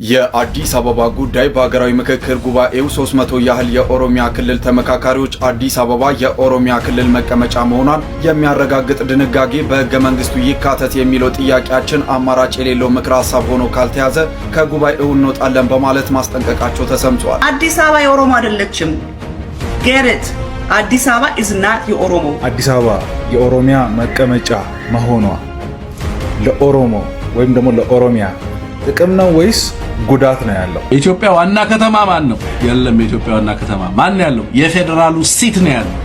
የአዲስ አበባ ጉዳይ በሀገራዊ ምክክር ጉባኤው 300 ያህል የኦሮሚያ ክልል ተመካካሪዎች አዲስ አበባ የኦሮሚያ ክልል መቀመጫ መሆኗን የሚያረጋግጥ ድንጋጌ በሕገ መንግስቱ ይካተት የሚለው ጥያቄያችን አማራጭ የሌለው ምክር ሀሳብ ሆኖ ካልተያዘ ከጉባኤው እንወጣለን በማለት ማስጠንቀቃቸው ተሰምቷል። አዲስ አበባ የኦሮሞ አይደለችም። ገረት አዲስ አበባ is not የኦሮሞ። አዲስ አበባ የኦሮሚያ መቀመጫ መሆኗ ለኦሮሞ ወይም ደግሞ ለኦሮሚያ ጥቅም ነው ወይስ ጉዳት ነው ያለው? የኢትዮጵያ ዋና ከተማ ማን ነው? የለም። የኢትዮጵያ ዋና ከተማ ማን ነው ያለው? የፌደራሉ ሲት ነው ያለው።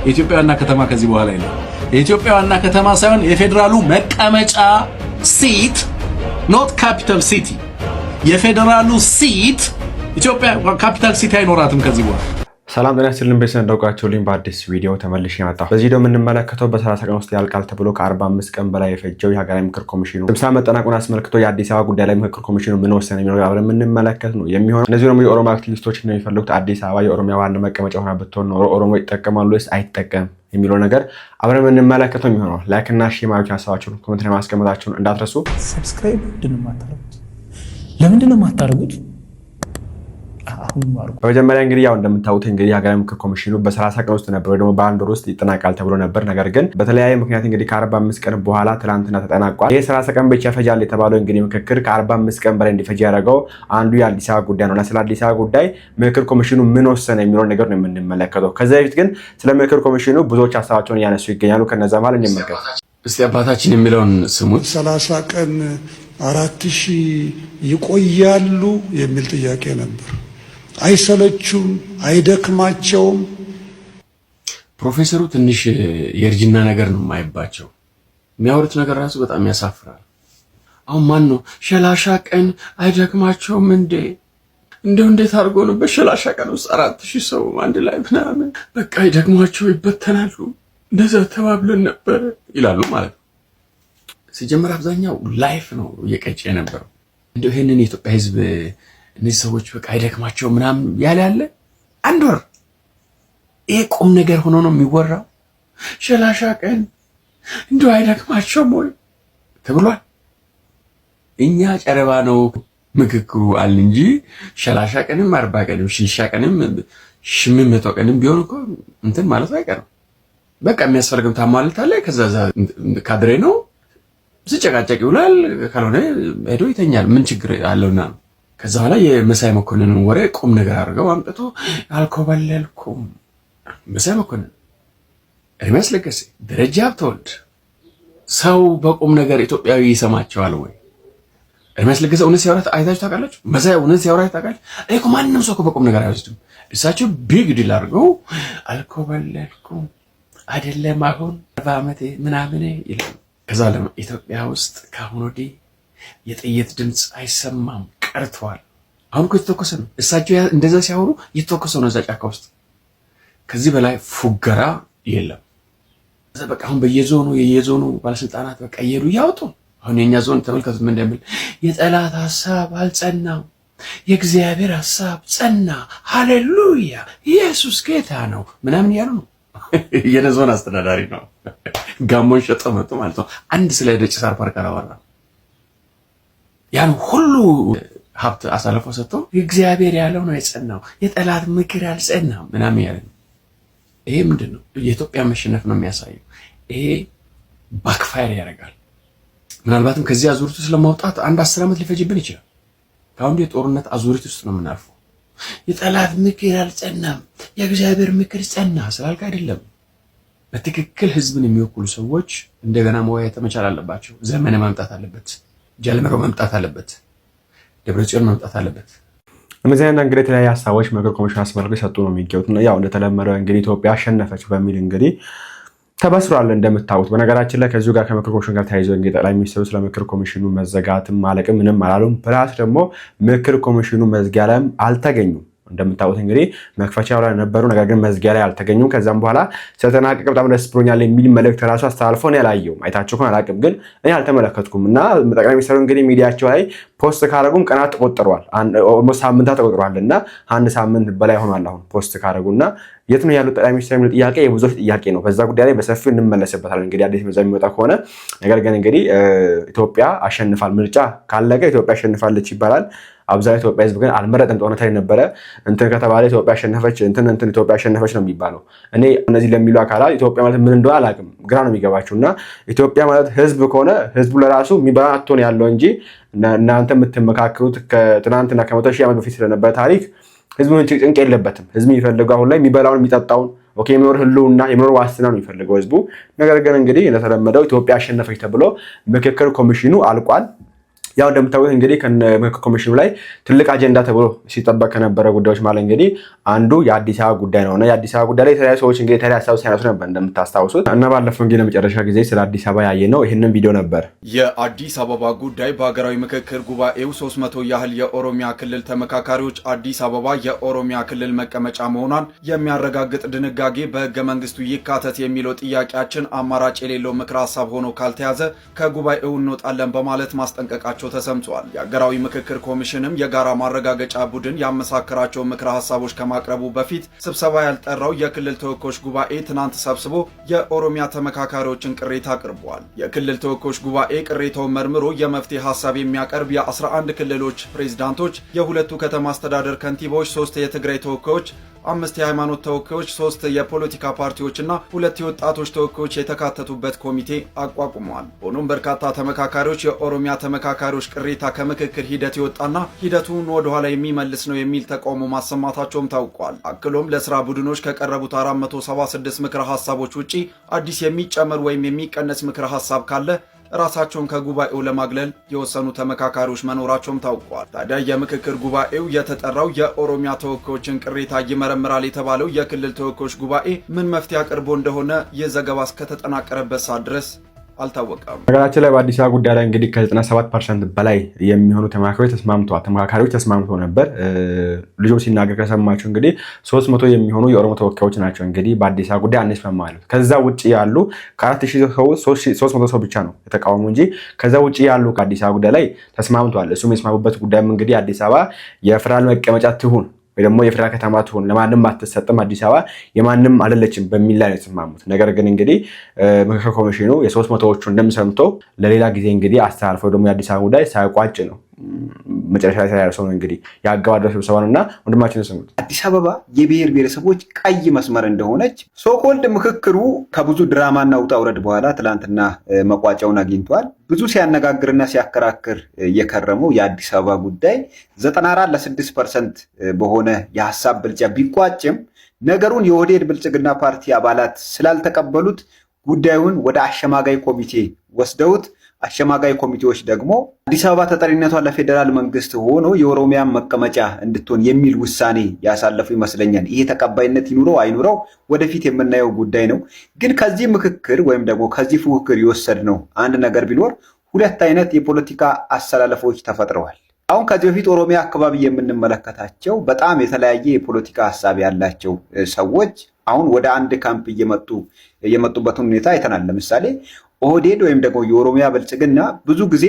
የኢትዮጵያ ዋና ከተማ ከዚህ በኋላ የለም። የኢትዮጵያ ዋና ከተማ ሳይሆን የፌደራሉ መቀመጫ ሲት፣ ኖት ካፒታል ሲቲ። የፌደራሉ ሲት ኢትዮጵያ ካፒታል ሲቲ አይኖራትም ከዚህ በኋላ። ሰላም ጤና ይስጥልን ቤተሰብ እንደውቃችሁልኝ በአዲስ ቪዲዮ ተመልሼ መጣሁ። በዚህ ቪዲዮ የምንመለከተው በ30 ቀን ውስጥ ያልቃል ተብሎ ከ45 ቀን በላይ የፈጀው የሀገራዊ ምክክር ኮሚሽኑ ስብሰባ መጠናቀቁን አስመልክቶ የአዲስ አበባ ጉዳይ ላይ ምክክር ኮሚሽኑ ምን ወሰነ የሚለው አብረን የምንመለከት ነው የሚሆነው። እነዚህ ደግሞ የኦሮሞ አክቲቪስቶች ነው የሚፈልጉት አዲስ አበባ የኦሮሚያ ዋና መቀመጫ ሆና ብትሆን ኖሮ ኦሮሞ ይጠቀማሉ ወይስ አይጠቀም የሚለው ነገር አብረን የምንመለከት ነው የሚሆነው። ላይክ እና ሼር ማድረግ ሀሳባችሁን ኮሜንት ላይ ማስቀመጣችሁን እንዳትረሱ። ሰብስክራይብ ለምንድን ነው የማታደርጉት? በመጀመሪያ እንግዲህ ያው እንደምታውቁት እንግዲህ የሀገራዊ ምክክር ኮሚሽኑ በ30 ቀን ውስጥ ነበር ወይ ደግሞ በአንድ ወር ውስጥ ይጠናቃል ተብሎ ነበር። ነገር ግን በተለያየ ምክንያት እንግዲህ ከ45 ቀን በኋላ ትናንትና ተጠናቋል። ይሄ 30 ቀን ብቻ ፈጃል የተባለው እንግዲህ ምክክር ከ45 ቀን በላይ እንዲፈጅ ያደረገው አንዱ የአዲስ አበባ ጉዳይ ነውና ስለ አዲስ አበባ ጉዳይ ምክክር ኮሚሽኑ ምን ወሰነ የሚለው ነገር ነው የምንመለከተው። ከዛ በፊት ግን ስለ ምክክር ኮሚሽኑ ብዙዎች ሀሳባቸውን እያነሱ ይገኛሉ። ከነዛ ማለት እንመልከት እስቲ አባታችን የሚለውን ስሙት። 30 ቀን 4000 ይቆያሉ የሚል ጥያቄ ነበር። አይሰለቹም? አይደክማቸውም? ፕሮፌሰሩ ትንሽ የእርጅና ነገር ነው የማይባቸው። የሚያወሩት ነገር ራሱ በጣም ያሳፍራል። አሁን ማን ነው ሸላሻ ቀን አይደክማቸውም እንዴ? እንደው እንዴት አድርጎ ነው በሸላሻ ቀን ውስጥ 4000 ሰው አንድ ላይ ምናምን በቃ ይደክማቸው ይበተናሉ፣ እንደዛ ተባብለን ነበር ይላሉ ማለት ነው። ሲጀመር አብዛኛው ላይፍ ነው እየቀጨ የነበረው። እንደው ይሄንን የኢትዮጵያ ሕዝብ እነዚህ ሰዎች በቃ አይደክማቸው ምናምን ያለ አንድ ወር ይሄ ቁም ነገር ሆኖ ነው የሚወራው። ሸላሻ ቀን እንደው አይደክማቸውም ወይ ተብሏል። እኛ ጨረባ ነው ምክክሩ አለ እንጂ ሸላሻ ቀንም 40 ቀንም 60 ቀንም 800 ቀንም ቢሆን እኮ እንትን ማለት አይቀርም። በቃ የሚያስፈልገው ታሟልታለ። ከዛ ካድሬ ነው ዝጨቃጨቅ ይውላል። ካልሆነ ሄዶ ይተኛል። ምን ችግር አለውና ነው። ከዛ በኋላ የመሳይ መኮንንን ወሬ ቁም ነገር አድርገው አምጥቶ አልኮበለልኩም። መሳይ መኮንን፣ ኤርሚያስ ለገሰ፣ ደረጃ ሀብተወልድ ሰው በቁም ነገር ኢትዮጵያዊ ይሰማቸዋል ወይ? ኤርሚያስ ለገሰ እውነት ሲያወራ አይታችሁ ታውቃላችሁ? መሳይ እውነት ሲያወራ ታውቃላችሁ? እኮ ማንንም ሰው በቁም ነገር አይወስድም። እሳቸው ቢግ ዲል አድርገው አልኮበለልኩም አይደለም አሁን 40 ዓመቴ ምናምን ይላል። ከዛ ኢትዮጵያ ውስጥ ከአሁን ወዲህ የጥይት ድምፅ አይሰማም ቀርቷል። አሁን እኮ የተተኮሰ ነው። እሳቸው እንደዛ ሲያወሩ የተተኮሰ ነው እዛ ጫካ ውስጥ። ከዚህ በላይ ፉገራ የለም። በቃ አሁን የየዞኑ ባለስልጣናት በቃ እየሄዱ እያወጡ አሁን የኛ ዞን ተመልከቱት ምን እንደሚል። የጠላት ሐሳብ አልጸናም፣ የእግዚአብሔር ሐሳብ ጸና፣ ሃሌሉያ ኢየሱስ ጌታ ነው ምናምን እያሉ ነው። የነዞን አስተዳዳሪ ነው። ጋሞን ሸጠው መጡ ማለት ነው። አንድ ስለ ደጭ ሳር ፓርክ አላወራ። ያን ሁሉ ሀብት አሳልፎ ሰጥቶ እግዚአብሔር ያለው ነው የጸናው፣ የጠላት ምክር አልጸናም ምናምን ያለ። ይሄ ምንድነው? የኢትዮጵያ መሸነፍ ነው የሚያሳየው። ይሄ ባክፋየር ያደርጋል። ምናልባትም ከዚህ አዙሪት ውስጥ ለማውጣት አንድ 10 ዓመት ሊፈጅብን ይችላል። ከአሁን የጦርነት አዙሪት ውስጥ ነው የምናልፈው። የጠላት ምክር አልጸናም፣ የእግዚአብሔር ምክር ጸና ስላልክ አይደለም። በትክክል ህዝብን የሚወክሉ ሰዎች እንደገና መወያየት መቻል አለባቸው። ዘመነ መምጣት አለበት። ጃልመሮ መምጣት አለበት። ደብረጽዮን መምጣት አለበት። እነዚህ አይነት እንግዲህ የተለያዩ ሀሳቦች ምክክር ኮሚሽኑ አስመልክቶ የሰጡ ነው የሚገኙት። ያው እንደተለመደው እንግዲህ ኢትዮጵያ አሸነፈች በሚል እንግዲህ ተበስሯል እንደምታውቁት። በነገራችን ላይ ከዚሁ ጋር ከምክክር ኮሚሽኑ ጋር ተያይዞ እንግዲህ ጠቅላይ ሚኒስትሩ ስለ ምክክር ኮሚሽኑ መዘጋትም ማለቅም ምንም አላሉም። ፕላስ ደግሞ ምክክር ኮሚሽኑ መዝጊያ ላይም አልተገኙም። እንደምታውቁት እንግዲህ መክፈቻው ላይ ነበሩ፣ ነገር ግን መዝጊያ ላይ አልተገኙም። ከዛም በኋላ ስለተናቀቀ በጣም ደስ ብሎኛል የሚል መልእክት ራሱ አስተላልፎ ነው ያላየውም። አይታችሁ ከሆነ አላውቅም፣ ግን እኔ አልተመለከትኩም። እና ጠቅላይ ሚኒስትሩ እንግዲህ ሚዲያቸው ላይ ፖስት ካደረጉም ቀናት ተቆጥረዋል፣ ኦልሞስት ሳምንታት ተቆጥረዋል። እና አንድ ሳምንት በላይ ሆኗል አሁን ፖስት ካደረጉና የት ነው ያሉት ጠቅላይ ሚኒስትሩ የሚለው ጥያቄ የብዙዎች ጥያቄ ነው። በዛ ጉዳይ ላይ በሰፊው እንመለስበታለን እንግዲህ አዲስ መረጃ የሚወጣ ከሆነ። ነገር ግን እንግዲህ ኢትዮጵያ አሸንፋል፣ ምርጫ ካለቀ ኢትዮጵያ አሸንፋለች ይባላል። አብዛኛው ኢትዮጵያ ህዝብ ግን አልመረጠም። ጦርነት ላይ ነበረ። እንትን ከተባለ ኢትዮጵያ አሸነፈች፣ እንትን ኢትዮጵያ አሸነፈች ነው የሚባለው። እኔ እነዚህ ለሚሉ አካላት ኢትዮጵያ ማለት ምን እንደሆነ አላውቅም፣ ግራ ነው የሚገባቸው። እና ኢትዮጵያ ማለት ህዝብ ከሆነ ህዝቡ ለራሱ የሚበላ አትሆን ያለው እንጂ እናንተ የምትመካከሩት ከትናንትና ከ100 ሺህ ዓመት በፊት ስለነበረ ታሪክ ህዝቡ ጭንቅ የለበትም። ህዝብ የሚፈልገው አሁን ላይ የሚበላውን የሚጠጣውን የመኖር ህልውና የመኖር ዋስትና ነው የሚፈልገው ህዝቡ። ነገር ግን እንግዲህ እንደተለመደው ኢትዮጵያ አሸነፈች ተብሎ ምክክር ኮሚሽኑ አልቋል። ያው እንደምታውቁት እንግዲህ ከምክክር ኮሚሽኑ ላይ ትልቅ አጀንዳ ተብሎ ሲጠበቅ ከነበረ ጉዳዮች ማለት እንግዲህ አንዱ የአዲስ አበባ ጉዳይ ነውና የአዲስ አበባ ጉዳይ ላይ የተለያዩ ሰዎች እንግዲህ የተለያዩ ሀሳብ ሲያነሱ ነበር እንደምታስታውሱት። እና ባለፈው እንግዲህ ለመጨረሻ ጊዜ ስለ አዲስ አበባ ያየነው ይህንን ቪዲዮ ነበር። የአዲስ አበባ ጉዳይ በሀገራዊ ምክክር ጉባኤው 300 ያህል የኦሮሚያ ክልል ተመካካሪዎች አዲስ አበባ የኦሮሚያ ክልል መቀመጫ መሆኗን የሚያረጋግጥ ድንጋጌ በህገ መንግስቱ ይካተት የሚለው ጥያቄያችን አማራጭ የሌለው ምክረ ሀሳብ ሆኖ ካልተያዘ ከጉባኤው እንወጣለን በማለት ማስጠንቀቃቸው ተሰምቷል። የሀገራዊ ምክክር ኮሚሽንም የጋራ ማረጋገጫ ቡድን ያመሳከራቸው ምክረ ሀሳቦች ከማቅረቡ በፊት ስብሰባ ያልጠራው የክልል ተወካዮች ጉባኤ ትናንት ሰብስቦ የኦሮሚያ ተመካካሪዎችን ቅሬታ አቅርቧል። የክልል ተወካዮች ጉባኤ ቅሬታውን መርምሮ የመፍትሄ ሀሳብ የሚያቀርብ የ11 ክልሎች ፕሬዝዳንቶች፣ የሁለቱ ከተማ አስተዳደር ከንቲባዎች፣ 3 የትግራይ ተወካዮች፣ 5 የሃይማኖት ተወካዮች፣ 3 የፖለቲካ ፓርቲዎችና 2 የወጣቶች ተወካዮች የተካተቱበት ኮሚቴ አቋቁመዋል። ሆኖም በርካታ ተመካካሪዎች የኦሮሚያ ተመካካሪዎች ቅሬታ ከምክክር ሂደት የወጣና ሂደቱን ወደኋላ የሚመልስ ነው የሚል ተቃውሞ ማሰማታቸውም ታውቋል። አክሎም ለስራ ቡድኖች ከቀረቡት 476 ምክረ ሀሳቦች ውጪ አዲስ የሚጨመር ወይም የሚቀነስ ምክረ ሀሳብ ካለ ራሳቸውን ከጉባኤው ለማግለል የወሰኑ ተመካካሪዎች መኖራቸውም ታውቋል። ታዲያ የምክክር ጉባኤው የተጠራው የኦሮሚያ ተወካዮችን ቅሬታ ይመረምራል የተባለው የክልል ተወካዮች ጉባኤ ምን መፍትሄ አቅርቦ እንደሆነ የዘገባ እስከተጠናቀረበት ሰዓት ድረስ አልታወቀም። ነገራችን ላይ በአዲስ አበባ ጉዳይ ላይ እንግዲህ ከ97% በላይ የሚሆኑ ተመካካሪዎች ተስማምተው ነበር። ልጆች ሲናገር ከሰማችሁ እንግዲህ 300 የሚሆኑ የኦሮሞ ተወካዮች ናቸው እንግዲህ በአዲስ አበባ ጉዳይ አንስማማ ማለት። ከዛ ውጭ ያሉ ከ4000 300 ሰው ብቻ ነው የተቃወሙ እንጂ ከዛ ውጭ ያሉ ከአዲስ አበባ ጉዳይ ላይ ተስማምተዋል። እሱም የስማሙበት ጉዳይም እንግዲህ አዲስ አበባ የፌደራል መቀመጫ ትሁን ወይ ደግሞ የፌደራል ከተማ ትሁን፣ ለማንም አትሰጥም፣ አዲስ አበባ የማንም አይደለችም በሚል ላይ ነው የተስማሙት። ነገር ግን እንግዲህ ምክክር ኮሚሽኑ የ300ዎቹ እንደምሰምቶ ለሌላ ጊዜ እንግዲህ አስተላልፈው ደግሞ የአዲስ አበባ ጉዳይ ሳይቋጭ ነው መጨረሻ ላይ ተያያዘው ነው እንግዲህ ያገባደው ስብሰባ ነውና ወንድማችን ሰሙት። አዲስ አበባ የብሔር ብሔረሰቦች ቀይ መስመር እንደሆነች ሶኮልድ ምክክሩ ከብዙ ድራማና ውጣ ውረድ በኋላ ትላንትና መቋጫውን አግኝቷል። ብዙ ሲያነጋግርና ሲያከራክር የከረመው የአዲስ አበባ ጉዳይ 94% በሆነ የሐሳብ ብልጫ ቢቋጭም ነገሩን የኦህዴድ ብልጽግና ፓርቲ አባላት ስላልተቀበሉት ጉዳዩን ወደ አሸማጋይ ኮሚቴ ወስደውት አሸማጋይ ኮሚቴዎች ደግሞ አዲስ አበባ ተጠሪነቷ ለፌዴራል መንግስት ሆኖ የኦሮሚያ መቀመጫ እንድትሆን የሚል ውሳኔ ያሳለፉ ይመስለኛል። ይሄ ተቀባይነት ይኑረው አይኑረው ወደፊት የምናየው ጉዳይ ነው። ግን ከዚህ ምክክር ወይም ደግሞ ከዚህ ፉክክር የወሰድነው አንድ ነገር ቢኖር 2 አይነት የፖለቲካ አሰላለፎች ተፈጥረዋል። አሁን ከዚህ በፊት ኦሮሚያ አካባቢ የምንመለከታቸው በጣም የተለያየ የፖለቲካ ሀሳብ ያላቸው ሰዎች አሁን ወደ አንድ ካምፕ የመጡበትን ሁኔታ አይተናል። ለምሳሌ ኦህዴድ ወይም ደግሞ የኦሮሚያ ብልጽግና ብዙ ጊዜ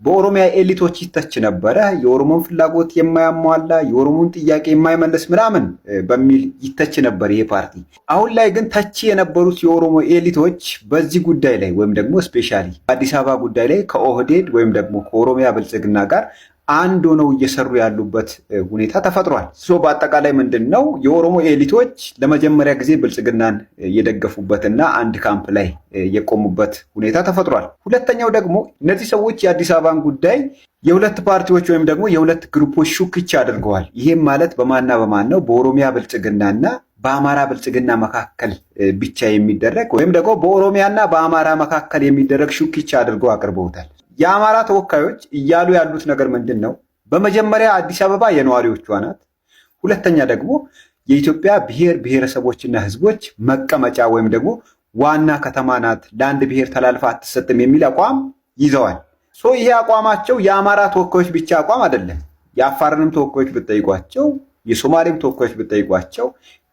በኦሮሚያ ኤሊቶች ይተች ነበረ። የኦሮሞን ፍላጎት የማያሟላ የኦሮሞን ጥያቄ የማይመልስ ምናምን በሚል ይተች ነበር ይሄ ፓርቲ። አሁን ላይ ግን ተቺ የነበሩት የኦሮሞ ኤሊቶች በዚህ ጉዳይ ላይ ወይም ደግሞ ስፔሻሊ በአዲስ አበባ ጉዳይ ላይ ከኦህዴድ ወይም ደግሞ ከኦሮሚያ ብልጽግና ጋር አንድ ሆነው እየሰሩ ያሉበት ሁኔታ ተፈጥሯል። በአጠቃላይ ምንድን ነው የኦሮሞ ኤሊቶች ለመጀመሪያ ጊዜ ብልጽግናን የደገፉበትና አንድ ካምፕ ላይ የቆሙበት ሁኔታ ተፈጥሯል። ሁለተኛው ደግሞ እነዚህ ሰዎች የአዲስ አበባን ጉዳይ የሁለት ፓርቲዎች ወይም ደግሞ የሁለት ግሩፖች ሹክቻ አድርገዋል። ይህም ማለት በማንና በማን ነው? በኦሮሚያ ብልጽግናና በአማራ ብልጽግና መካከል ብቻ የሚደረግ ወይም ደግሞ በኦሮሚያና በአማራ መካከል የሚደረግ ሹክቻ አድርገው አቅርበውታል። የአማራ ተወካዮች እያሉ ያሉት ነገር ምንድን ነው? በመጀመሪያ አዲስ አበባ የነዋሪዎቿ ናት። ሁለተኛ ደግሞ የኢትዮጵያ ብሔር ብሔረሰቦችና ሕዝቦች መቀመጫ ወይም ደግሞ ዋና ከተማ ናት፣ ለአንድ ብሔር ተላልፋ አትሰጥም የሚል አቋም ይዘዋል። ይሄ አቋማቸው የአማራ ተወካዮች ብቻ አቋም አይደለም። የአፋርንም ተወካዮች ብትጠይቋቸው፣ የሶማሌም ተወካዮች ብትጠይቋቸው፣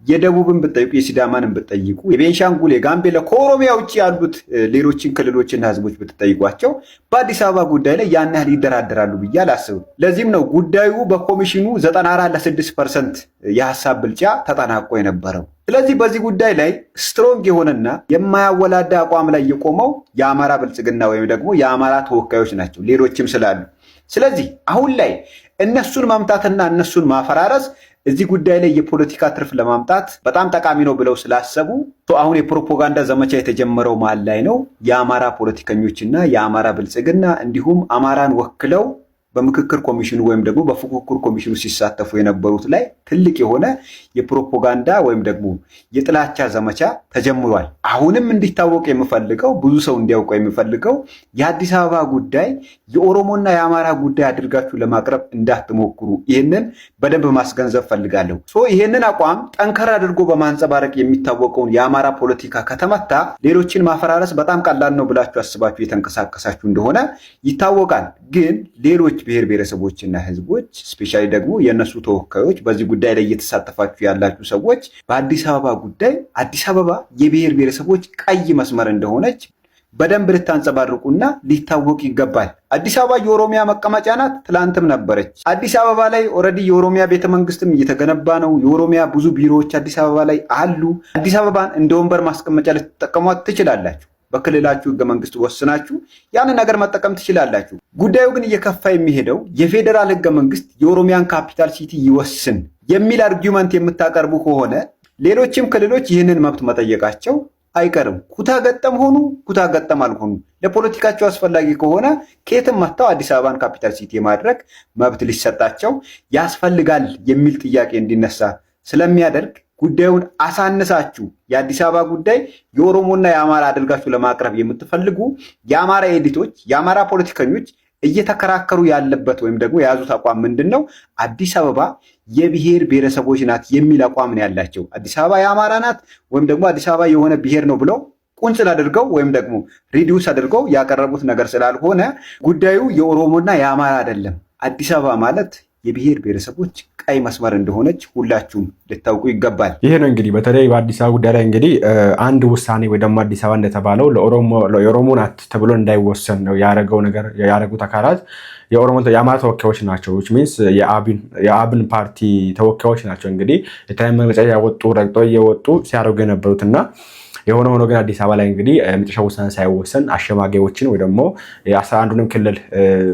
የደቡብን ብትጠይቁ፣ የሲዳማንን ብትጠይቁ፣ የቤንሻንጉል፣ የጋምቤላ ከኦሮሚያ ውጭ ያሉት ሌሎችን ክልሎችና ህዝቦች ብትጠይቋቸው በአዲስ አበባ ጉዳይ ላይ ያን ያህል ይደራደራሉ ብዬ አላስብም። ለዚህም ነው ጉዳዩ በኮሚሽኑ 94% የሀሳብ ብልጫ ተጠናቆ የነበረው። ስለዚህ በዚህ ጉዳይ ላይ ስትሮንግ የሆነና የማያወላዳ አቋም ላይ የቆመው የአማራ ብልጽግና ወይም ደግሞ የአማራ ተወካዮች ናቸው፣ ሌሎችም ስላሉ። ስለዚህ አሁን ላይ እነሱን ማምጣትና እነሱን ማፈራረስ እዚህ ጉዳይ ላይ የፖለቲካ ትርፍ ለማምጣት በጣም ጠቃሚ ነው ብለው ስላሰቡ አሁን የፕሮፓጋንዳ ዘመቻ የተጀመረው ማል ላይ ነው። የአማራ ፖለቲከኞችና የአማራ ብልጽግና እንዲሁም አማራን ወክለው በምክክር ኮሚሽኑ ወይም ደግሞ በፉክክር ኮሚሽኑ ሲሳተፉ የነበሩት ላይ ትልቅ የሆነ የፕሮፓጋንዳ ወይም ደግሞ የጥላቻ ዘመቻ ተጀምሯል። አሁንም እንዲታወቅ የምፈልገው ብዙ ሰው እንዲያውቀው የምፈልገው የአዲስ አበባ ጉዳይ የኦሮሞና የአማራ ጉዳይ አድርጋችሁ ለማቅረብ እንዳትሞክሩ። ይህንን በደንብ ማስገንዘብ ፈልጋለሁ። ይህንን አቋም ጠንከር አድርጎ በማንጸባረቅ የሚታወቀውን የአማራ ፖለቲካ ከተመታ ሌሎችን ማፈራረስ በጣም ቀላል ነው ብላችሁ አስባችሁ የተንቀሳቀሳችሁ እንደሆነ ይታወቃል። ግን ሌሎች ብሔር ብሔረሰቦችና ህዝቦች ስፔሻሊ ደግሞ የነሱ ተወካዮች በዚህ ጉዳይ ላይ እየተሳተፋችሁ ያላችሁ ሰዎች በአዲስ አበባ ጉዳይ አዲስ አበባ የብሔር ብሔረሰቦች ቀይ መስመር እንደሆነች በደንብ ልታንጸባርቁና ሊታወቅ ይገባል። አዲስ አበባ የኦሮሚያ መቀመጫ ናት፣ ትላንትም ነበረች። አዲስ አበባ ላይ ኦልሬዲ የኦሮሚያ ቤተመንግስትም እየተገነባ ነው። የኦሮሚያ ብዙ ቢሮዎች አዲስ አበባ ላይ አሉ። አዲስ አበባን እንደ ወንበር ማስቀመጫ ልትጠቀሟት ትችላላችሁ። በክልላችሁ ህገ መንግስት ወስናችሁ ያን ነገር መጠቀም ትችላላችሁ። ጉዳዩ ግን እየከፋ የሚሄደው የፌዴራል ህገ መንግስት የኦሮሚያን ካፒታል ሲቲ ይወስን የሚል አርጊውመንት የምታቀርቡ ከሆነ ሌሎችም ክልሎች ይህንን መብት መጠየቃቸው አይቀርም። ኩታ ገጠም ሆኑ ኩታ ገጠም አልሆኑ ለፖለቲካቸው አስፈላጊ ከሆነ ከየትም መጥተው አዲስ አበባን ካፒታል ሲቲ የማድረግ መብት ሊሰጣቸው ያስፈልጋል የሚል ጥያቄ እንዲነሳ ስለሚያደርግ ጉዳዩን አሳንሳችሁ የአዲስ አበባ ጉዳይ የኦሮሞና የአማራ አድርጋችሁ ለማቅረብ የምትፈልጉ የአማራ ኤዲቶች፣ የአማራ ፖለቲከኞች እየተከራከሩ ያለበት ወይም ደግሞ የያዙት አቋም ምንድን ነው? አዲስ አበባ የብሔር ብሔረሰቦች ናት የሚል አቋም ነው ያላቸው። አዲስ አበባ የአማራ ናት ወይም ደግሞ አዲስ አበባ የሆነ ብሔር ነው ብለው ቁንጽል አድርገው ወይም ደግሞ ሪዲዩስ አድርገው ያቀረቡት ነገር ስላልሆነ ጉዳዩ የኦሮሞና የአማራ አይደለም። አዲስ አበባ ማለት የብሔር ብሔረሰቦች ቀይ መስመር እንደሆነች ሁላችሁም ልታውቁ ይገባል። ይሄ ነው እንግዲህ በተለይ በአዲስ አበባ ጉዳይ ላይ እንግዲህ አንድ ውሳኔ ወይ ደግሞ አዲስ አበባ እንደተባለው የኦሮሞ ናት ተብሎ እንዳይወሰን ነው ያደረጉት አካላት የአማራ ተወካዮች ናቸው። ሚንስ የአብን ፓርቲ ተወካዮች ናቸው። እንግዲህ የተለያዩ መግለጫ ያወጡ ረግጠው እየወጡ ሲያደርጉ የነበሩትና የሆነ ሆኖ ግን አዲስ አበባ ላይ እንግዲህ መጨረሻ ውሳኔ ሳይወሰን አሸማጋዮችን ወይ ደግሞ የ11ዱንም ክልል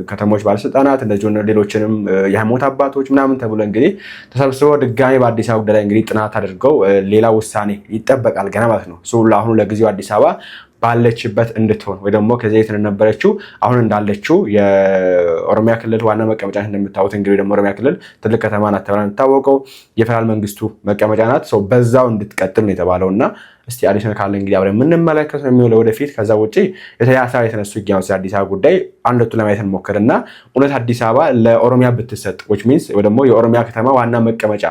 ከተሞች ባለስልጣናት እንደዚሁ ሌሎችንም የሃይማኖት አባቶች ምናምን ተብሎ እንግዲህ ተሰብስበው ድጋሚ በአዲስ አበባ ጉዳይ ላይ እንግዲህ ጥናት አድርገው ሌላ ውሳኔ ይጠበቃል ገና ማለት ነው። ለአሁኑ ለጊዜው አዲስ አበባ ባለችበት እንድትሆን ወይ ደግሞ ከዚህ የተነበረችው አሁን እንዳለችው የኦሮሚያ ክልል ዋና መቀመጫ እንደምታዩት እንግዲህ ደግሞ ኦሮሚያ ክልል ትልቅ ከተማ ናት ተብላ የምታወቀው የፌደራል መንግስቱ መቀመጫ ናት። በዛው እንድትቀጥል ነው የተባለውና እስቲ አዲስ ነገር ካለ እንግዲህ አብረን የምንመለከት ነው የሚሆነው ወደፊት። ከዛ ውጪ የተያያዘ የተነሱ ይገኛል አዲስ አበባ ጉዳይ አንደቱ ለማየት እንሞክርና እውነት አዲስ አበባ ለኦሮሚያ ብትሰጥ which means ወይ ደግሞ የኦሮሚያ ከተማ ዋና መቀመጫ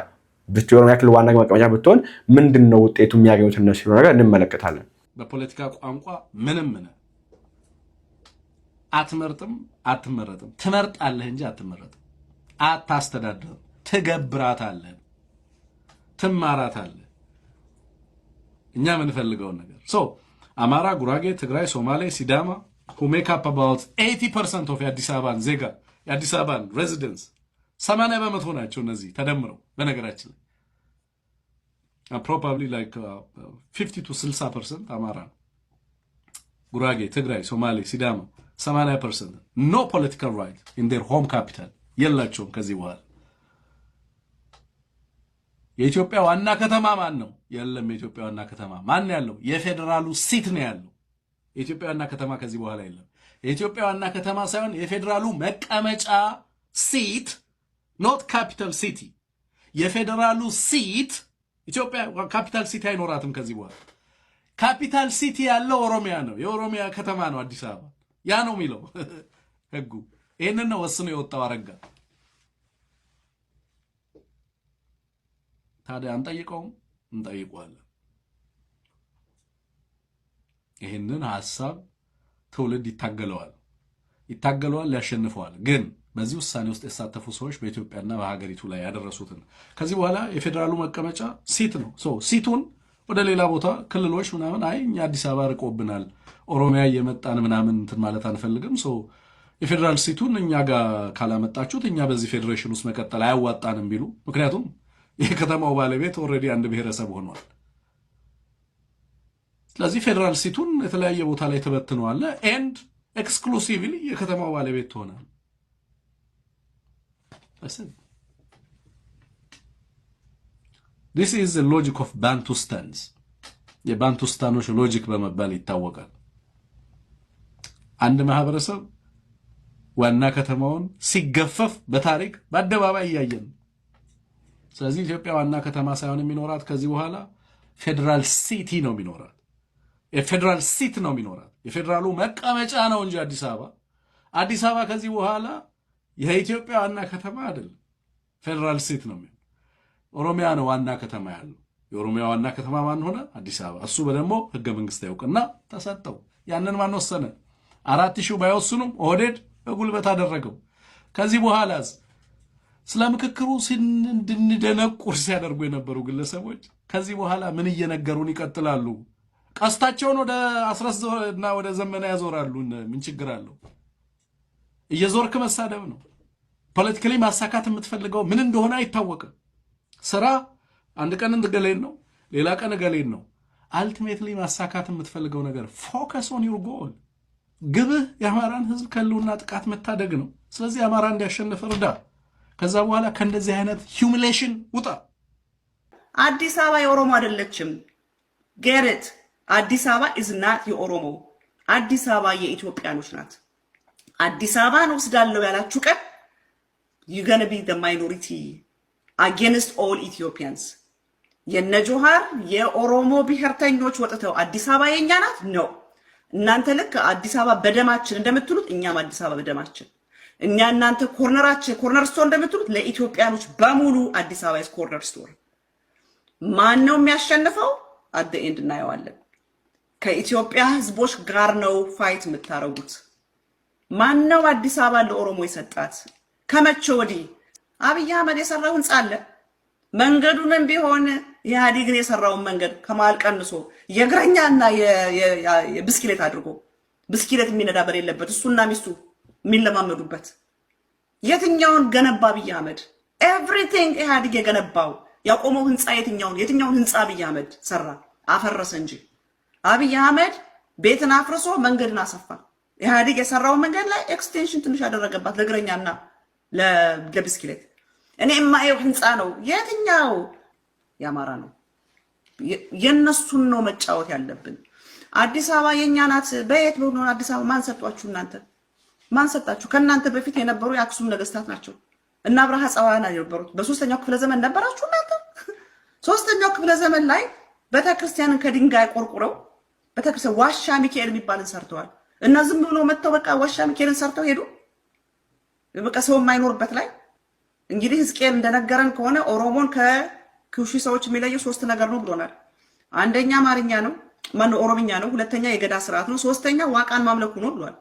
የኦሮሚያ ክልል ዋና መቀመጫ ብትሆን ምንድነው ውጤቱ የሚያገኙት እነሱ ነገር እንመለከታለን። በፖለቲካ ቋንቋ ምንም አትመርጥም፣ አትመረጥም። ትመርጣለህ እንጂ አትመረጥም። አታስተዳድርም፣ ትገብራታለህ፣ ትማራታለህ። እኛ የምንፈልገውን ነገር አማራ፣ ጉራጌ፣ ትግራይ፣ ሶማሌ፣ ሲዳማ who make up about 80% of የአዲስ አበባን ዜጋ የአዲስ አበባን ሬዚደንስ 80% ናቸው እነዚህ ተደምረው። በነገራችን ላይ probably like 50 to 60% አማራ ነው። ጉራጌ፣ ትግራይ፣ ሶማሌ፣ ሲዳማ 80%. no political right in their home capital የላቸውም ከዚህ በኋላ። የኢትዮጵያ ዋና ከተማ ማን ነው? የለም። የኢትዮጵያ ዋና ከተማ ማን ያለው? የፌደራሉ ሲት ነው ያለው። የኢትዮጵያ ዋና ከተማ ከዚህ በኋላ የለም። የኢትዮጵያ ዋና ከተማ ሳይሆን የፌደራሉ መቀመጫ ሲት not capital city የፌደራሉ ሲት ኢትዮጵያ ካፒታል ሲቲ አይኖራትም ከዚህ በኋላ። ካፒታል ሲቲ ያለው ኦሮሚያ ነው። የኦሮሚያ ከተማ ነው አዲስ አበባ። ያ ነው የሚለው ህጉ። ይሄንን ነው ወስኖ የወጣው አረጋ። ታዲያ አንጠይቀውም? እንጠይቀዋለን። ይሄንን ሐሳብ ትውልድ ይታገለዋል፣ ያሸንፈዋል። ግን በዚህ ውሳኔ ውስጥ የተሳተፉ ሰዎች በኢትዮጵያና በሀገሪቱ ላይ ያደረሱትን ከዚህ በኋላ የፌደራሉ መቀመጫ ሲት ነው። ሲቱን ወደ ሌላ ቦታ ክልሎች ምናምን እኛ አዲስ አበባ ርቆብናል፣ ኦሮሚያ እየመጣን ምናምን እንትን ማለት አንፈልግም፣ የፌደራል ሲቱን እኛ ጋር ካላመጣችሁት እኛ በዚህ ፌዴሬሽን ውስጥ መቀጠል አያዋጣንም ቢሉ፣ ምክንያቱም የከተማው ባለቤት ኦልሬዲ አንድ ብሔረሰብ ሆኗል። ስለዚህ ፌደራል ሲቱን የተለያየ ቦታ ላይ ተበትነዋል ኤንድ ኤክስክሉሲቭሊ የከተማው ባለቤት ትሆናል። This is the logic of Bantustans. የባንቱስታኖች ሎጂክ በመባል ይታወቃል። አንድ ማህበረሰብ ዋና ከተማውን ሲገፈፍ በታሪክ በአደባባይ ያያየን። ስለዚህ ኢትዮጵያ ዋና ከተማ ሳይሆን የሚኖራት ከዚህ በኋላ ፌደራል ሲቲ ነው የሚኖራት። የፌደራል ሲቲ ነው የሚኖራት። የፌደራሉ መቀመጫ ነው እንጂ አዲስ አበባ ከዚህ በኋላ የኢትዮጵያ ዋና ከተማ አይደለም። ፌደራል ሲቲ ነው የሚሆነው። ኦሮሚያ ነው ዋና ከተማ ያለው። የኦሮሚያ ዋና ከተማ ማን ሆነ? አዲስ አበባ። እሱ በደሞ ህገ መንግስት ያውቅና ተሰጠው። ያንን ማን ወሰነ? 4000 ባይወስኑም ኦህዴድ በጉልበት አደረገው። ከዚህ በኋላስ ስለ ምክክሩ እንድንደነቁር ሲያደርጉ የነበሩ ግለሰቦች ከዚህ በኋላ ምን እየነገሩን ይቀጥላሉ? ቀስታቸውን ወደ አስረስና ወደ ዘመና ያዞራሉ። ምን ችግር አለው? እየዞርክ መሳደብ ነው። ፖለቲካሊ ማሳካት የምትፈልገው ምን እንደሆነ አይታወቅም። ስራ አንድ ቀን እንደገሌን ነው፣ ሌላ ቀን ገሌን ነው። አልቲሜትሊ ማሳካት የምትፈልገው ነገር ፎከስ ኦን ዩር ጎል። ግብህ የአማራን ህዝብ ከህልውና ጥቃት መታደግ ነው። ስለዚህ አማራ እንዲያሸንፍ እርዳ። ከዛ በኋላ ከእንደዚህ አይነት ሂዩሚሌሽን ውጣ። አዲስ አበባ የኦሮሞ አይደለችም። ጌት አዲስ አበባ ኢዝ ናት የኦሮሞ። አዲስ አበባ የኢትዮጵያኖች ናት። አዲስ አበባን ወስዳለሁ ያላችሁ ቀን you gonna be the minority against all Ethiopians። የነጆሃር የኦሮሞ ብሔርተኞች ወጥተው አዲስ አበባ የኛ ናት ነው። እናንተ ልክ አዲስ አበባ በደማችን እንደምትሉት እኛም አዲስ አበባ በደማችን፣ እኛ እናንተ ኮርነር ስቶር እንደምትሉት ለኢትዮጵያኖች በሙሉ አዲስ አበባ is ኮርነር ስቶር። ማን ነው የሚያሸንፈው? at the end እናየዋለን። ከኢትዮጵያ ህዝቦች ጋር ነው ፋይት የምታረጉት። ማን ነው አዲስ አበባ ለኦሮሞ የሰጣት? ከመቼ ወዲህ? አብይ አህመድ የሰራው ህንጻ አለ። መንገዱንም ቢሆን ኢህአዴግን የሰራውን መንገድ ከመሃል ቀንሶ የእግረኛና የብስክሌት አድርጎ ብስክሌት የሚነዳ በሌለበት እሱና ሚስቱ የሚለማመዱበት የትኛውን ገነባ አብይ አህመድ? ኤቭሪቲንግ ኢህአዴግ የገነባው ያቆመው ህንጻ የትኛውን ህንጻ አብይ አህመድ ሰራ? አፈረሰ እንጂ። አብይ አህመድ ቤትን አፍርሶ መንገድን አሰፋ። ኢህአዴግ የሰራውን መንገድ ላይ ኤክስቴንሽን ትንሽ ያደረገባት ለእግረኛና ለብስክሌት። እኔ የማየው ህንጻ ነው። የትኛው ያማራ ነው? የነሱን ነው መጫወት ያለብን። አዲስ አበባ የኛ ናት። በየት ነው አዲስ አበባ? ማን ሰጣችሁ? እናንተ ማን ሰጣችሁ? ከእናንተ በፊት የነበሩ የአክሱም ነገስታት ናቸው እና አብርሃ ጸዋና የነበሩት በ3ኛው ክፍለ ዘመን ነበራችሁ እናንተ። 3ኛው ክፍለ ዘመን ላይ ቤተክርስቲያንን ከድንጋይ ቆርቁረው ቤተክርስቲያን ዋሻ ሚካኤል የሚባልን ሰርተዋል። እና ዝም ብሎ መጥተው በቃ ዋሻ ሚካኤልን ሰርተው ሄዱ። በቃ ሰው የማይኖርበት ላይ። እንግዲህ ሕዝቅኤል እንደነገረን ከሆነ ኦሮሞን ከኩሺ ሰዎች የሚለየው 3 ነገር ነው ብሎናል። አንደኛ አማርኛ ነው፣ ኦሮምኛ ነው። ሁለተኛ የገዳ ስርዓት ነው። ሶስተኛ ዋቃን ማምለኩ ነው ብሏል።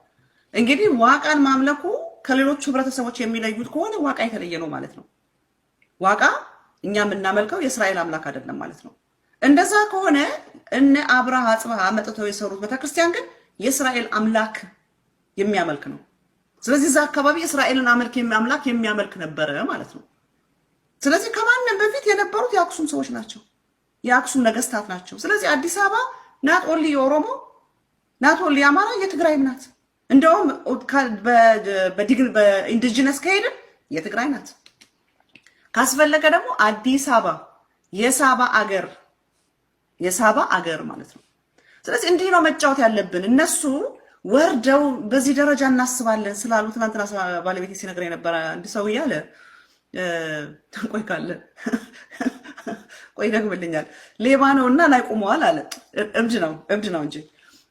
እንግዲህ ዋቃን ማምለኩ ከሌሎች ህብረተሰቦች የሚለዩት ከሆነ ዋቃ የተለየ ነው ማለት ነው። ዋቃ እኛ የምናመልከው የእስራኤል አምላክ አይደለም ማለት ነው። እንደዛ ከሆነ እነ አብርሃ አጽብሃ መጥተው የሰሩት ቤተክርስቲያን ግን የእስራኤል አምላክ የሚያመልክ ነው። ስለዚህ እዛ አካባቢ እስራኤልን አምላክ የሚያመልክ ነበረ ማለት ነው። ስለዚህ ከማንም በፊት የነበሩት የአክሱም ሰዎች ናቸው፣ የአክሱም ነገስታት ናቸው። ስለዚህ አዲስ አበባ ናት ኦንሊ የኦሮሞ ናት ኦንሊ የአማራ የትግራይም ናት። እንደውም በኢንዲጂነስ ከሄድን የትግራይ ናት። ካስፈለገ ደግሞ አዲስ አበባ የሳባ አገር ማለት ነው። ስለዚህ እንዲህ ነው መጫወት ያለብን። እነሱ ወርደው በዚህ ደረጃ እናስባለን ስላሉ ትናንትና ባለቤቴ ሲነግረኝ የነበረ አንድ ሰው እያለ ቆይ ደግምልኛል፣ ሌባ ነውና ላይ ቆመዋል አለ። እብድ ነው እንጂ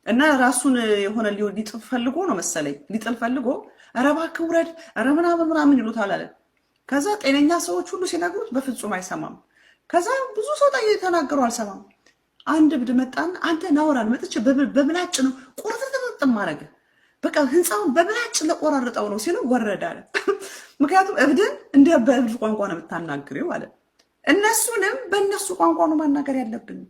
እና ራሱን የሆነ ሊጥል ፈልጎ ነው መሰለኝ ሊጥል ፈልጎ ኧረ እባክህ ውረድ ኧረ ምናምን ይሉታል አለ። ከዛ ጤነኛ ሰዎች ሁሉ ሲነግሩት በፍጹም አይሰማም። ከዛ ብዙ ሰው ተናገሩ አልሰማም። አንድ እብድ መጣን፣ አንተ ናውራን መጥቼ በምላጭ ነው ቁርጥርጥም ማረገ በቃ ህንፃውን በምላጭ ለቆራርጠው ነው ሲሉ ወረደ አለ። ምክንያቱም እብድን እንደ በእብድ ቋንቋ ነው የምታናግሪው አለ። እነሱንም በእነሱ ቋንቋ ነው ማናገር ያለብን።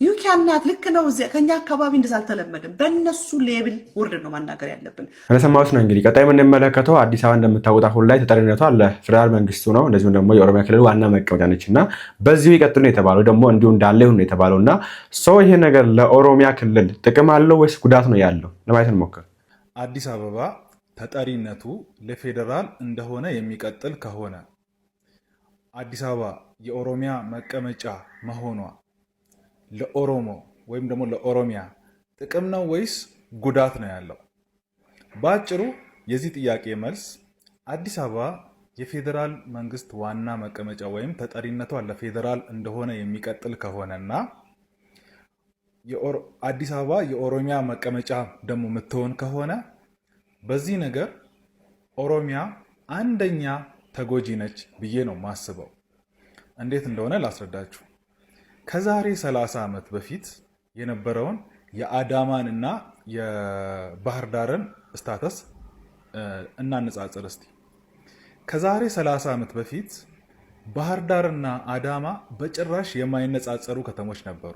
ዩኪያናት ልክ ነው። ከኛ አካባቢ እንደዛ አልተለመደም። በእነሱ ሌብል ወርድ ነው ማናገር ያለብን። እንደሰማሁት ነው እንግዲህ ቀጣይ የምንመለከተው አዲስ አበባ እንደምታወጣ አሁን ላይ ተጠሪነቷ ለፌደራል መንግስቱ ነው። እንደዚሁም ደግሞ የኦሮሚያ ክልል ዋና መቀመጫ ነች እና በዚሁ ይቀጥሉ ነው የተባለው ደግሞ እንዲሁ እንዳለ ይሁን ነው የተባለው እና ሰው ይሄ ነገር ለኦሮሚያ ክልል ጥቅም አለው ወይስ ጉዳት ነው ያለው ለማየት እንሞክር። አዲስ አበባ ተጠሪነቱ ለፌዴራል እንደሆነ የሚቀጥል ከሆነ አዲስ አበባ የኦሮሚያ መቀመጫ መሆኗ ለኦሮሞ ወይም ደግሞ ለኦሮሚያ ጥቅም ነው ወይስ ጉዳት ነው ያለው? በአጭሩ የዚህ ጥያቄ መልስ አዲስ አበባ የፌዴራል መንግስት ዋና መቀመጫ ወይም ተጠሪነቷ ለፌዴራል እንደሆነ የሚቀጥል ከሆነና አዲስ አበባ የኦሮሚያ መቀመጫ ደግሞ የምትሆን ከሆነ በዚህ ነገር ኦሮሚያ አንደኛ ተጎጂ ነች ብዬ ነው ማስበው። እንዴት እንደሆነ ላስረዳችሁ። ከዛሬ 30 ዓመት በፊት የነበረውን የአዳማን እና የባህር ዳርን ስታተስ እናነጻጽር እስቲ። ከዛሬ 30 ዓመት በፊት ባህር ዳርና አዳማ በጭራሽ የማይነጻጸሩ ከተሞች ነበሩ።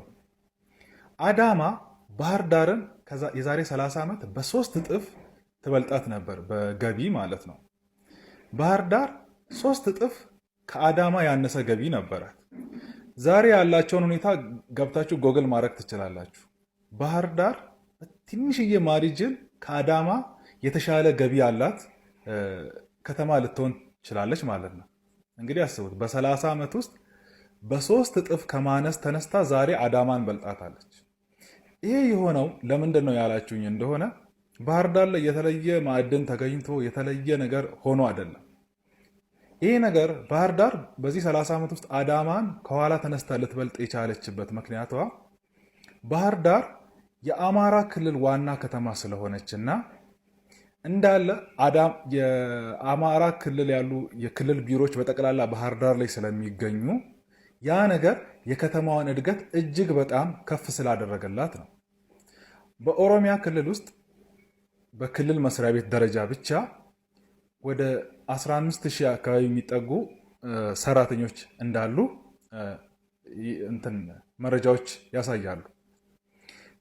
አዳማ ባህር ዳርን የዛሬ 30 ዓመት በ3 እጥፍ ትበልጣት ነበር፣ በገቢ ማለት ነው። ባህር ዳር 3 እጥፍ ከአዳማ ያነሰ ገቢ ነበራት። ዛሬ ያላቸውን ሁኔታ ገብታችሁ ጎግል ማድረግ ትችላላችሁ። ባህር ዳር ትንሽዬ ማሪጅን ከአዳማ የተሻለ ገቢ ያላት ከተማ ልትሆን ትችላለች ማለት ነው። እንግዲህ አስቡት፣ በ30 ዓመት ውስጥ በ3 እጥፍ ከማነስ ተነስታ ዛሬ አዳማን በልጣታለች። ይሄ የሆነው ለምንድን ነው ያላችሁኝ እንደሆነ ባህር ዳር ላይ የተለየ ማዕድን ተገኝቶ የተለየ ነገር ሆኖ አይደለም። ይሄ ነገር ባህር ዳር በዚህ 30 ዓመት ውስጥ አዳማን ከኋላ ተነስታ ልትበልጥ የቻለችበት ምክንያቷ ባህር ዳር የአማራ ክልል ዋና ከተማ ስለሆነችና እንዳለ የአማራ ክልል ያሉ የክልል ቢሮዎች በጠቅላላ ባህር ዳር ላይ ስለሚገኙ ያ ነገር የከተማዋን እድገት እጅግ በጣም ከፍ ስላደረገላት ነው። በኦሮሚያ ክልል ውስጥ በክልል መስሪያ ቤት ደረጃ ብቻ ወደ 15,000 አካባቢ የሚጠጉ ሰራተኞች እንዳሉ መረጃዎች ያሳያሉ።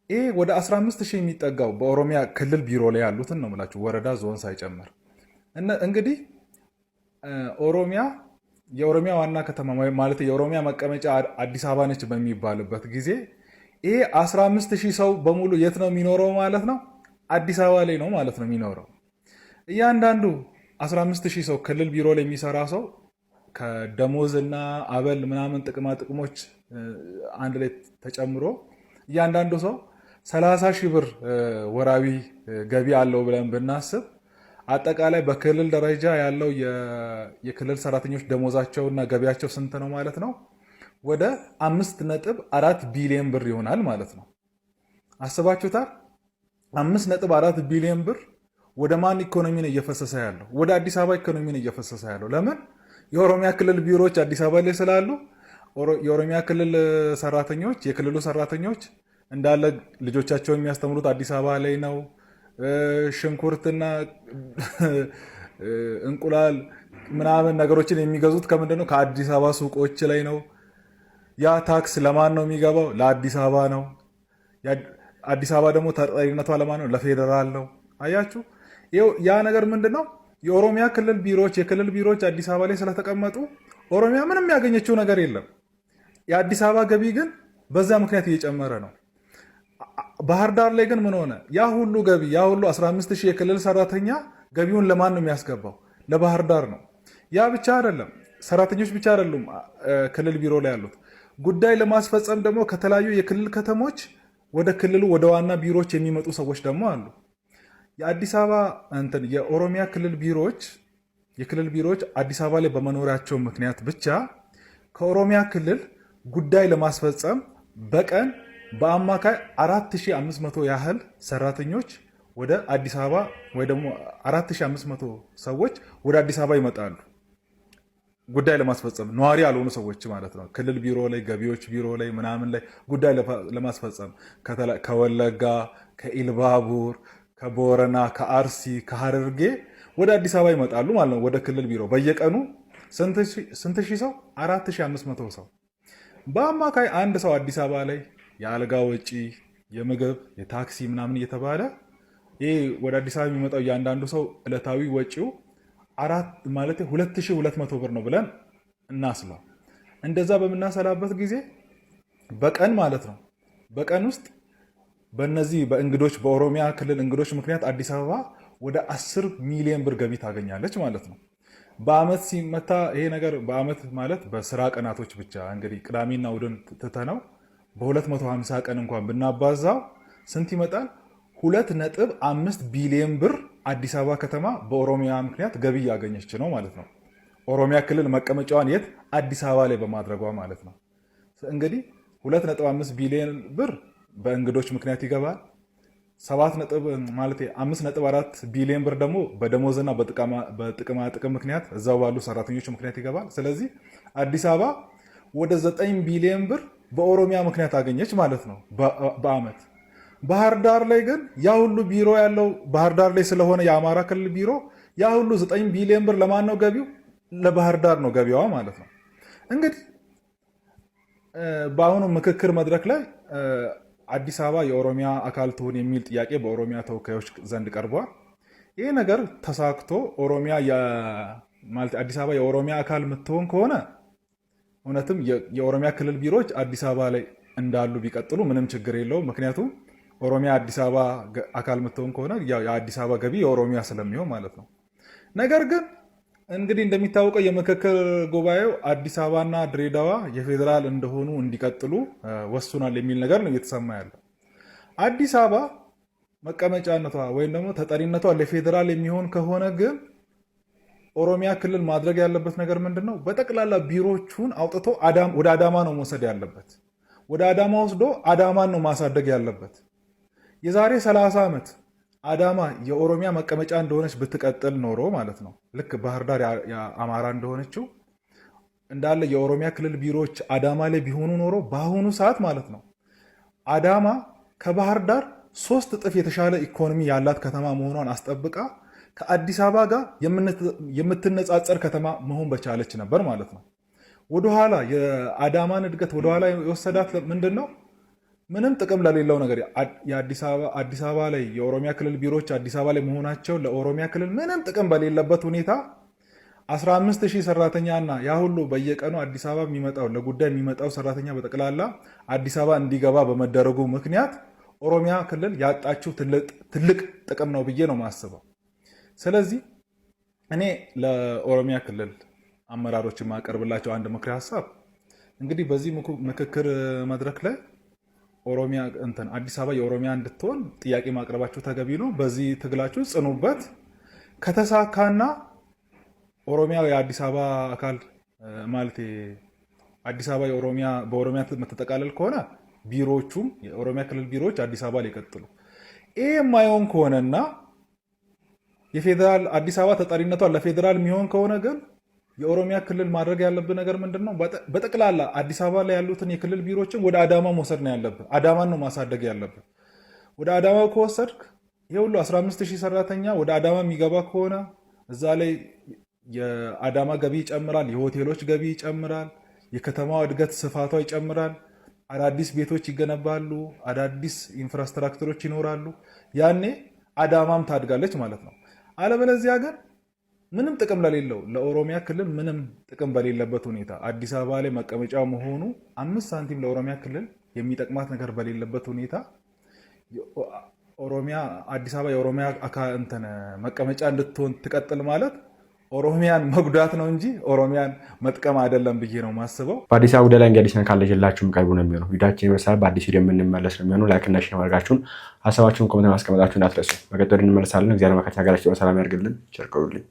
ይህ ወደ 15,000 የሚጠጋው በኦሮሚያ ክልል ቢሮ ላይ ያሉትን ነው የምላችሁ፣ ወረዳ ዞን ሳይጨምር። እንግዲህ የኦሮሚያ ዋና ከተማ ማለት የኦሮሚያ መቀመጫ አዲስ አበባ ነች በሚባልበት ጊዜ ይሄ 15,000 ሰው በሙሉ የት ነው የሚኖረው ማለት ነው? አዲስ አበባ ላይ ነው ማለት ነው የሚኖረው። እያንዳንዱ 15,000 ሰው ክልል ቢሮ ላይ የሚሰራ ሰው ከደሞዝ እና አበል ምናምን ጥቅማ ጥቅሞች አንድ ላይ ተጨምሮ እያንዳንዱ ሰው 30,000 ብር ወራዊ ገቢ አለው ብለን ብናስብ አጠቃላይ በክልል ደረጃ ያለው የክልል ሰራተኞች ደሞዛቸው እና ገቢያቸው ስንት ነው ማለት ነው? ወደ 5.4 ቢሊዮን ብር ይሆናል ማለት ነው። አስባችሁታል? 5.4 ቢሊዮን ብር ወደ ማን ኢኮኖሚ ነው እየፈሰሰ ያለው? ወደ አዲስ አበባ ኢኮኖሚ ነው እየፈሰሰ ያለው። ለምን? የኦሮሚያ ክልል ቢሮዎች አዲስ አበባ ላይ ስላሉ የኦሮሚያ ክልል ሰራተኞች፣ የክልሉ ሰራተኞች እንዳለ ልጆቻቸው የሚያስተምሩት አዲስ አበባ ላይ ነው። ሽንኩርትና እንቁላል ምናምን ነገሮችን የሚገዙት ከምንድን ነው? ከአዲስ አበባ ሱቆች ላይ ነው። ያ ታክስ ለማን ነው የሚገባው? ለአዲስ አበባ ነው። አዲስ አበባ ደግሞ ተጠሪነቷ ለማን ነው? ለፌዴራል ነው። አያችሁ፣ ያ ነገር ምንድን ነው? የኦሮሚያ ክልል ቢሮዎች፣ የክልል ቢሮዎች አዲስ አበባ ላይ ስለተቀመጡ ኦሮሚያ ምንም ያገኘችው ነገር የለም። የአዲስ አበባ ገቢ ግን በዛ ምክንያት እየጨመረ ነው። ባህር ዳር ላይ ግን ምን ሆነ? ያ ሁሉ ገቢ፣ ያ ሁሉ 15,000 የክልል ሰራተኛ ገቢውን ለማን ነው የሚያስገባው? ለባህር ዳር ነው። ያ ብቻ አይደለም፣ ሰራተኞች ብቻ አይደሉም ክልል ቢሮ ላይ ያሉት። ጉዳይ ለማስፈጸም ደግሞ ከተለያዩ የክልል ከተሞች ወደ ክልሉ ወደ ዋና ቢሮዎች የሚመጡ ሰዎች ደግሞ አሉ። የአዲስ አበባ የኦሮሚያ ክልል ቢሮዎች፣ የክልል ቢሮዎች አዲስ አበባ ላይ በመኖሪያቸው ምክንያት ብቻ ከኦሮሚያ ክልል ጉዳይ ለማስፈጸም በቀን በአማካይ 4,500 ያህል ሰራተኞች ወደ አዲስ አበባ ወይ ደግሞ 4,500 ሰዎች ወደ አዲስ አበባ ይመጣሉ ጉዳይ ለማስፈጸም፣ ነዋሪ ያልሆኑ ሰዎች ማለት ነው። ክልል ቢሮ ላይ፣ ገቢዎች ቢሮ ላይ ምናምን ላይ ጉዳይ ለማስፈጸም ከወለጋ፣ ከኢልባቡር፣ ከቦረና፣ ከአርሲ፣ ከሐረርጌ ወደ አዲስ አበባ ይመጣሉ ማለት ነው። ወደ ክልል ቢሮ በየቀኑ ስንት ሺህ ሰው? 4,500 ሰው። በአማካይ አንድ ሰው አዲስ አበባ ላይ የአልጋ ወጪ፣ የምግብ፣ የታክሲ ምናምን እየተባለ ይህ ወደ አዲስ አበባ የሚመጣው እያንዳንዱ ሰው ዕለታዊ ወጪው 2,200 ብር ነው ብለን እናስለው። እንደዛ በምናሰላበት ጊዜ በቀን ማለት ነው በቀን ውስጥ በእነዚህ በእንግዶች በኦሮሚያ ክልል እንግዶች ምክንያት አዲስ አበባ ወደ 10 ሚሊዮን ብር ገቢ ታገኛለች ማለት ነው። በአመት ሲመታ ይሄ ነገር በአመት ማለት በስራ ቀናቶች ብቻ እንግዲህ ቅዳሜና እሑድን ትተነው በ250 ቀን እንኳን ብናባዛው ስንት ይመጣል? 2.5 ቢሊዮን ብር አዲስ አበባ ከተማ በኦሮሚያ ምክንያት ገቢ ያገኘች ነው ማለት ነው። ኦሮሚያ ክልል መቀመጫዋን የት? አዲስ አበባ ላይ በማድረጓ ማለት ነው። እንግዲህ 2.5 ቢሊዮን ብር በእንግዶች ምክንያት ይገባል። 5.4 ቢሊዮን ብር ደግሞ በደሞዝና በጥቅማ ጥቅም ምክንያት እዛው ባሉ ሰራተኞች ምክንያት ይገባል። ስለዚህ አዲስ አበባ ወደ 9 ቢሊዮን ብር በኦሮሚያ ምክንያት አገኘች ማለት ነው በአመት። ባህር ዳር ላይ ግን ያ ሁሉ ቢሮ ያለው ባህር ዳር ላይ ስለሆነ የአማራ ክልል ቢሮ ያ ሁሉ 9 ቢሊዮን ብር ለማን ነው ገቢው? ለባህር ዳር ነው ገቢዋ ማለት ነው። እንግዲህ በአሁኑ ምክክር መድረክ ላይ አዲስ አበባ የኦሮሚያ አካል ትሁን የሚል ጥያቄ በኦሮሚያ ተወካዮች ዘንድ ቀርቧል። ይህ ነገር ተሳክቶ አዲስ አበባ የኦሮሚያ አካል የምትሆን ከሆነ እውነትም የኦሮሚያ ክልል ቢሮዎች አዲስ አበባ ላይ እንዳሉ ቢቀጥሉ ምንም ችግር የለውም። ምክንያቱም ኦሮሚያ አዲስ አበባ አካል የምትሆን ከሆነ የአዲስ አበባ ገቢ የኦሮሚያ ስለሚሆን ማለት ነው። ነገር ግን እንግዲህ እንደሚታወቀው የምክክር ጉባኤው አዲስ አበባና ድሬዳዋ የፌዴራል እንደሆኑ እንዲቀጥሉ ወስኗል የሚል ነገር ነው እየተሰማ ያለው። አዲስ አበባ መቀመጫነቷ ወይም ደግሞ ተጠሪነቷ ለፌዴራል የሚሆን ከሆነ ግን ኦሮሚያ ክልል ማድረግ ያለበት ነገር ምንድን ነው? በጠቅላላ ቢሮቹን አውጥቶ ወደ አዳማ ነው መውሰድ ያለበት። ወደ አዳማ ወስዶ አዳማን ነው ማሳደግ ያለበት። የዛሬ 30 ዓመት አዳማ የኦሮሚያ መቀመጫ እንደሆነች ብትቀጥል ኖሮ ማለት ነው ልክ ባህር ዳር የአማራ እንደሆነችው እንዳለ የኦሮሚያ ክልል ቢሮዎች አዳማ ላይ ቢሆኑ ኖሮ በአሁኑ ሰዓት ማለት ነው አዳማ ከባህር ዳር 3 እጥፍ የተሻለ ኢኮኖሚ ያላት ከተማ መሆኗን አስጠብቃ ከአዲስ አበባ ጋር የምትነጻጸር ከተማ መሆን በቻለች ነበር ማለት ነው። ወደኋላ የአዳማን እድገት ወደኋላ የወሰዳት ምንድን ነው? ምንም ጥቅም ለሌለው ነገር አዲስ አበባ ላይ የኦሮሚያ ክልል ቢሮዎች አዲስ አበባ ላይ መሆናቸው ለኦሮሚያ ክልል ምንም ጥቅም በሌለበት ሁኔታ 15000 ሰራተኛ እና ያ ሁሉ በየቀኑ አዲስ አበባ የሚመጣው ለጉዳይ የሚመጣው ሰራተኛ በጠቅላላ አዲስ አበባ እንዲገባ በመደረጉ ምክንያት ኦሮሚያ ክልል ያጣችው ትልቅ ጥቅም ነው ብዬ ነው የማስበው። ስለዚህ እኔ ለኦሮሚያ ክልል አመራሮች የማቀርብላቸው አንድ ምክር ሀሳብ እንግዲህ በዚህ ምክክር መድረክ ላይ አዲስ አበባ የኦሮሚያ እንድትሆን ጥያቄ ማቅረባችሁ ተገቢ ነው። በዚህ ትግላችሁ ጽኑበት። ከተሳካና ኦሮሚያ የአዲስ አበባ አካል ማለት አዲስ አበባ በኦሮሚያ የምትጠቃለል ከሆነ ቢሮዎቹም የኦሮሚያ ክልል ቢሮዎች አዲስ አበባ ላይ ይቀጥሉ። ይህ የማይሆን ከሆነና የፌዴራል አዲስ አበባ ተጠሪነቷ ለፌዴራል የሚሆን ከሆነ ግን የኦሮሚያ ክልል ማድረግ ያለብን ነገር ምንድን ነው? በጠቅላላ አዲስ አበባ ላይ ያሉትን የክልል ቢሮዎችን ወደ አዳማ መውሰድ ነው ያለብን። አዳማን ነው ማሳደግ ያለብን። ወደ አዳማ ከወሰድክ ይህ ሁሉ 15000 ሰራተኛ ወደ አዳማ የሚገባ ከሆነ እዛ ላይ የአዳማ ገቢ ይጨምራል፣ የሆቴሎች ገቢ ይጨምራል፣ የከተማዋ እድገት ስፋቷ ይጨምራል፣ አዳዲስ ቤቶች ይገነባሉ፣ አዳዲስ ኢንፍራስትራክቸሮች ይኖራሉ። ያኔ አዳማም ታድጋለች ማለት ነው። አለበለዚያ ግን ምንም ጥቅም ለሌለው ለኦሮሚያ ክልል ምንም ጥቅም በሌለበት ሁኔታ አዲስ አበባ ላይ መቀመጫው መሆኑ 5 ሳንቲም ለኦሮሚያ ክልል የሚጠቅማት ነገር በሌለበት ሁኔታ አዲስ አበባ የኦሮሚያ መቀመጫ እንድትሆን ትቀጥል ማለት ኦሮሚያን መጉዳት ነው እንጂ ኦሮሚያን መጥቀም አይደለም ብዬ ነው ማስበው። በአዲስ አበባ ላይ እንግዲህ ካለላችሁም ቀርቡ ነው የሚሆነው። ቪዲዮአችን ይመስላል። በአዲስ ቪዲዮ የምንመለስ ነው የሚሆነው። ላይክ እና ሼር ማድረጋችሁን ሀሳባችሁን ኮሜንት ማስቀመጣችሁን አትረሱ። በቀጣዩ እንመለሳለን። እግዚአብሔር መካከለ ሀገራችን በሰላም ያርግልን። ቸር ቆዩልኝ።